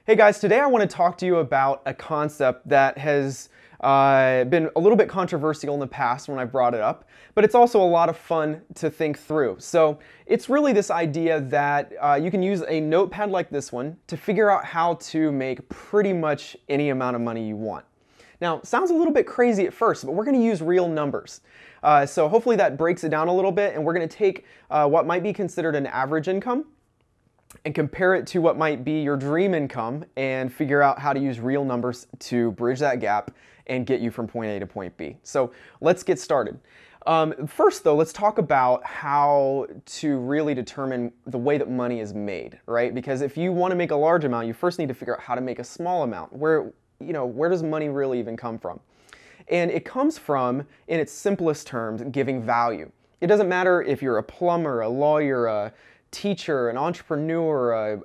Hey guys, today I want to talk to you about a concept that has been a little bit controversial in the past when I brought it up, but it's also a lot of fun to think through. So it's really this idea that you can use a notepad like this one to figure out how to make pretty much any amount of money you want. Now, sounds a little bit crazy at first, but we're going to use real numbers. So hopefully that breaks it down a little bit, and we're going to take what might be considered an average income and compare it to what might be your dream income and figure out how to use real numbers to bridge that gap and get you from point A to point B. So let's get started. First though, let's talk about how to really determine the way that money is made, right? Because if you want to make a large amount, you first need to figure out how to make a small amount. Where does money really even come from? And it comes from, in its simplest terms, giving value. It doesn't matter if you're a plumber, a lawyer, a teacher, an entrepreneur,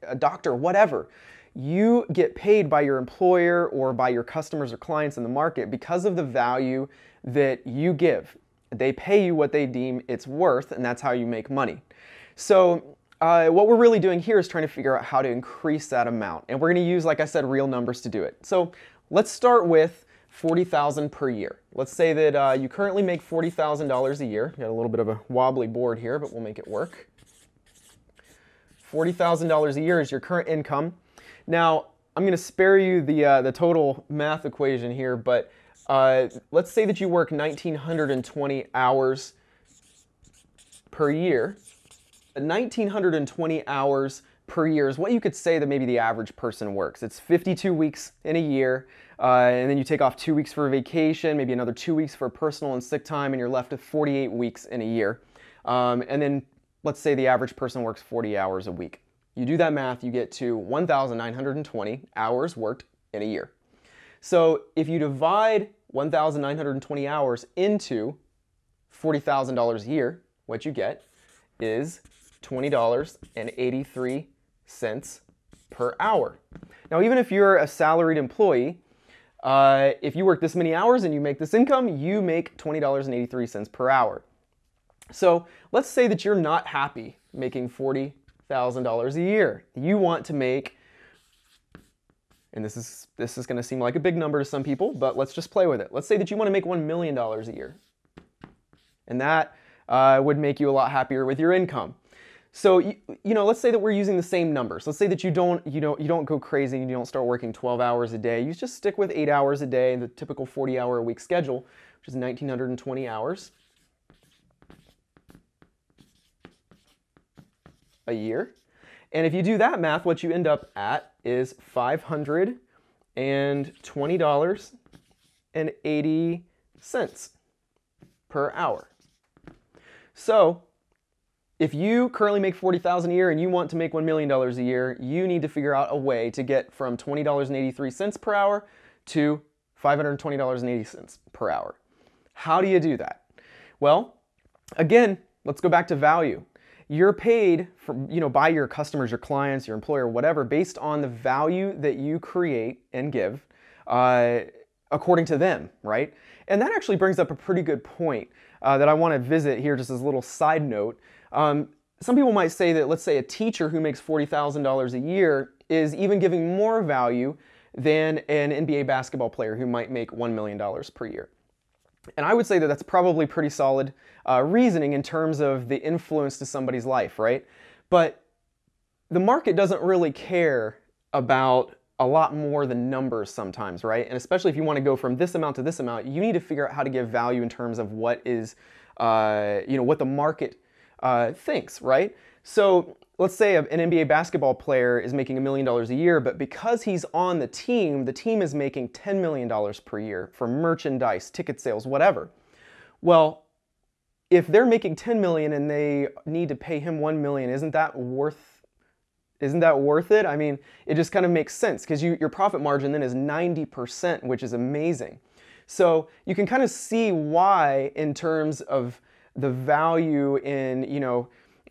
a doctor, whatever. You get paid by your employer or by your customers or clients in the market because of the value that you give. They pay you what they deem it's worth, and that's how you make money. So what we're really doing here is trying to figure out how to increase that amount. And we're going to use, like I said, real numbers to do it. So let's start with $40,000 per year. Let's say that you currently make $40,000 a year. Got a little bit of a wobbly board here, but we'll make it work. $40,000 a year is your current income. Now, I'm going to spare you the total math equation here, but let's say that you work 1,920 hours per year. 1,920 hours per year is what you could say that maybe the average person works. It's 52 weeks in a year, and then you take off 2 weeks for vacation, maybe another 2 weeks for personal and sick time, and you're left with 48 weeks in a year. And then let's say the average person works 40 hours a week. You do that math, you get to 1,920 hours worked in a year. So if you divide 1,920 hours into $40,000 a year, what you get is $20.83 per hour. Now, even if you're a salaried employee, if you work this many hours and you make this income, you make $20.83 per hour. So let's say that you're not happy making $40,000 a year. You want to make, and this is going to seem like a big number to some people, but let's just play with it. Let's say that you want to make $1 million a year. And that would make you a lot happier with your income. So let's say that we're using the same numbers. Let's say that you don't go crazy and you don't start working 12 hours a day. You just stick with 8 hours a day, the typical 40-hour a week schedule, which is 1,920 hours a year. And if you do that math, what you end up at is $520.80 per hour. So if you currently make $40,000 a year and you want to make $1 million a year, you need to figure out a way to get from $20.83 per hour to $520.80 per hour. How do you do that? Well, again, let's go back to value. You're paid by your customers, your clients, your employer, whatever, based on the value that you create and give according to them, right? And that actually brings up a pretty good point that I want to visit here just as a little side note. Some people might say that, let's say, a teacher who makes $40,000 a year is even giving more value than an NBA basketball player who might make $1 million per year. And I would say that that's probably pretty solid reasoning in terms of the influence to somebody's life, right? But the market doesn't really care about a lot more than numbers sometimes, right? And especially if you want to go from this amount to this amount, you need to figure out how to give value in terms of what is, what the market thinks, right? So let's say an NBA basketball player is making $1 million a year, but because he's on the team is making $10 million per year for merchandise, ticket sales, whatever. Well, if they're making $10 million and they need to pay him $1 million, isn't that worth it? I mean, it just kind of makes sense because your profit margin then is 90%, which is amazing. So you can kind of see why, in terms of the value in,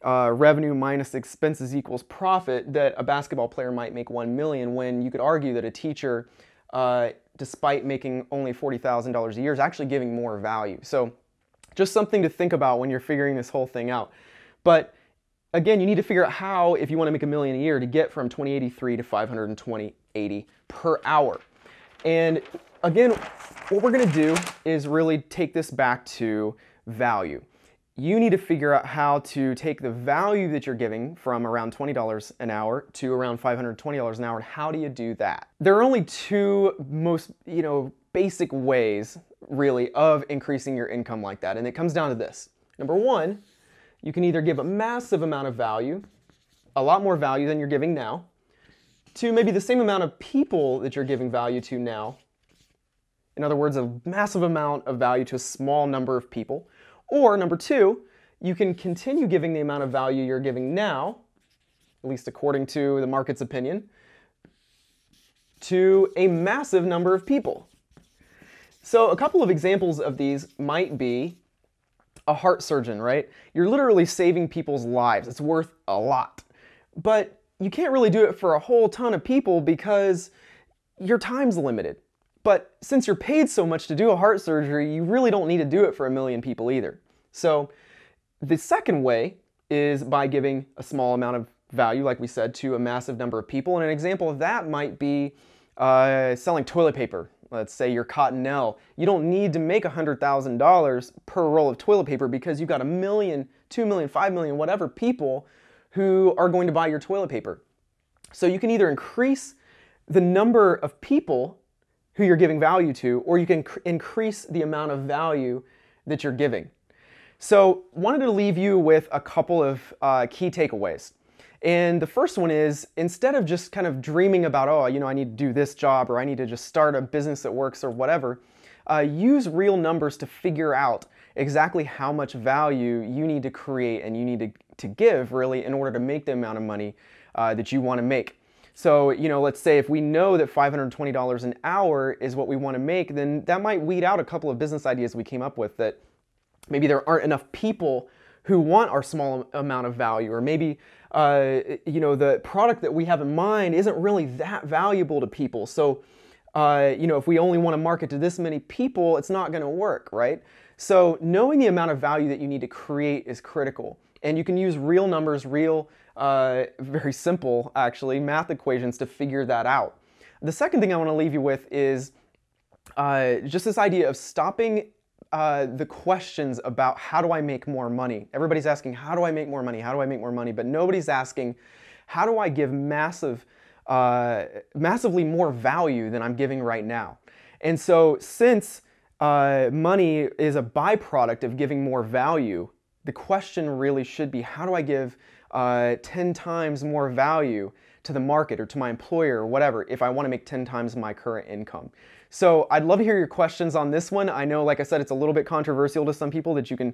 revenue minus expenses equals profit, that a basketball player might make $1 million, when you could argue that a teacher, despite making only $40,000 a year, is actually giving more value. So just something to think about when you're figuring this whole thing out. But again, you need to figure out how, if you want to make $1 million a year, to get from 2083 to 520.80 per hour. And again, what we're going to do is really take this back to value. You need to figure out how to take the value that you're giving from around $20 an hour to around $520 an hour. And how do you do that? There are only two most, basic ways really of increasing your income like that. And it comes down to this. Number one, you can either give a massive amount of value, a lot more value than you're giving now, to maybe the same amount of people that you're giving value to now. In other words, a massive amount of value to a small number of people. Or number two, you can continue giving the amount of value you're giving now, at least according to the market's opinion, to a massive number of people. So a couple of examples of these might be a heart surgeon, right? You're literally saving people's lives. It's worth a lot. But you can't really do it for a whole ton of people because your time's limited. But since you're paid so much to do a heart surgery, you really don't need to do it for 1 million people either. So the second way is by giving a small amount of value, like we said, to a massive number of people. And an example of that might be selling toilet paper. Let's say you're Cottonelle. You don't need to make $100,000 per roll of toilet paper because you've got 1 million, 2 million, 5 million, whatever people who are going to buy your toilet paper. So you can either increase the number of people who you're giving value to, or you can increase the amount of value that you're giving. So wanted to leave you with a couple of key takeaways. And the first one is, instead of just kind of dreaming about, oh, I need to do this job, or I need to just start a business that works or whatever, use real numbers to figure out exactly how much value you need to create and you need to give really in order to make the amount of money that you want to make. So, let's say if we know that $520 an hour is what we want to make, then that might weed out a couple of business ideas we came up with that maybe there aren't enough people who want our small amount of value, or maybe the product that we have in mind isn't really that valuable to people. So, if we only want to market to this many people, it's not going to work, right? So knowing the amount of value that you need to create is critical. And you can use real numbers, very simple, actually, math equations to figure that out. The second thing I want to leave you with is just this idea of stopping the questions about how do I make more money. Everybody's asking, how do I make more money? How do I make more money? But nobody's asking, how do I give massively more value than I'm giving right now? And so since money is a byproduct of giving more value, the question really should be, how do I give 10 times more value to the market or to my employer or whatever if I want to make 10 times my current income? So I'd love to hear your questions on this one. I know, like I said, it's a little bit controversial to some people that you can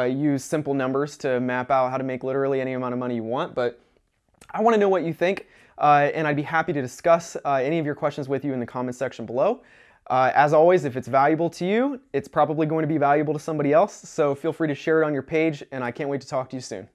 use simple numbers to map out how to make literally any amount of money you want, but I want to know what you think, and I'd be happy to discuss any of your questions with you in the comments section below. As always, if it's valuable to you, it's probably going to be valuable to somebody else, so feel free to share it on your page, and I can't wait to talk to you soon.